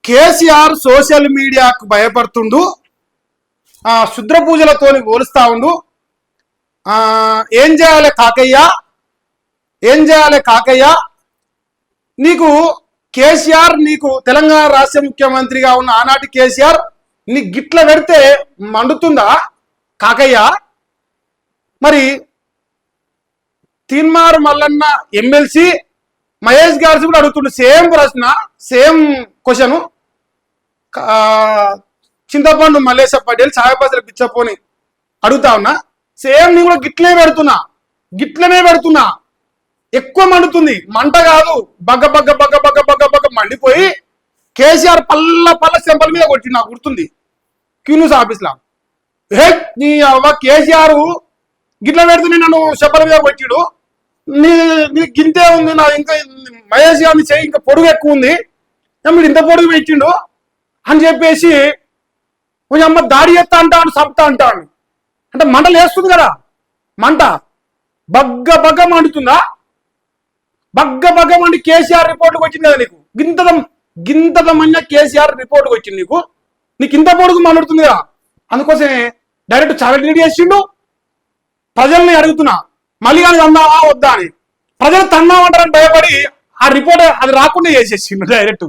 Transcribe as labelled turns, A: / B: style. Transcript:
A: KCR social మీడియాకు భయపడుతుండు, శుద్ర పూజలతోని పోలుస్తా ఉండు. ఏం చేయాలి కాకయ్య, ఏం చేయాలి కాకయ్య? నీకు కేసీఆర్, నీకు తెలంగాణ రాష్ట్ర ముఖ్యమంత్రిగా ఉన్న ఆనాటి కేసీఆర్ నీ గిట్ల పెడితే మండుతుందా కాకయ్య? మరి తీన్మార్ మల్లన్న ఎమ్మెల్సీ మహేష్ గారు కూడా అడుగుతుండు, సేమ్ ప్రశ్న, సేమ్ క్వశ్చన్. చింతపండు మల్లేశ పటేల్ ఛాయపసలు పిచ్చపోని అడుగుతా ఉన్నా, సేమ్ నీ కూడా గిట్లనే పెడుతున్నా. ఎక్కువ మండుతుంది, మంట కాదు, బగ్గ బగ్గ బగ్గ బగ్గ బగ్గ బగ్గ మండిపోయి కేసీఆర్ పల్ల చెంపల మీద కొట్టి నాకు గుర్తుంది క్యూన్యూస్ ఆఫీస్లో. నీ అవ్వ కేసీఆర్ గిట్ల పెడుతుంది, నన్ను చెంపల మీద కొట్టిడు. నీ గింతే ఉంది, నా ఇంకా మహేష్ గారిని చేయి ఇంకా పొడుగు ఎక్కువ ఉంది, మీరు ఇంత పొడుగు పెట్టిండు అని చెప్పేసి కొంచెం అమ్మ దాడి చేస్తా అంటాను, చంపుతా అంటాను. అంటే మంటలు వేస్తుంది కదా, మంట బగ్గ బగ్గ మండుతుందా? బగ్గ బగ్గ మండి కేసీఆర్ రిపోర్ట్కి వచ్చింది కదా నీకు. గింతల మధ్య కేసీఆర్ రిపోర్ట్కి వచ్చింది నీకు ఇంత పొడుగు మండుతుంది కదా. అందుకోసమే డైరెక్ట్ చాలా డిలీట్ చేసిండు. ప్రజల్ని అడుగుతున్నా, మళ్ళీ కానీ అందావా వద్దా అని. ప్రజలు తన్నామంటారని భయపడి ఆ రిపోర్ట్ అది రాకుండా చేసేసిండు డైరెక్ట్.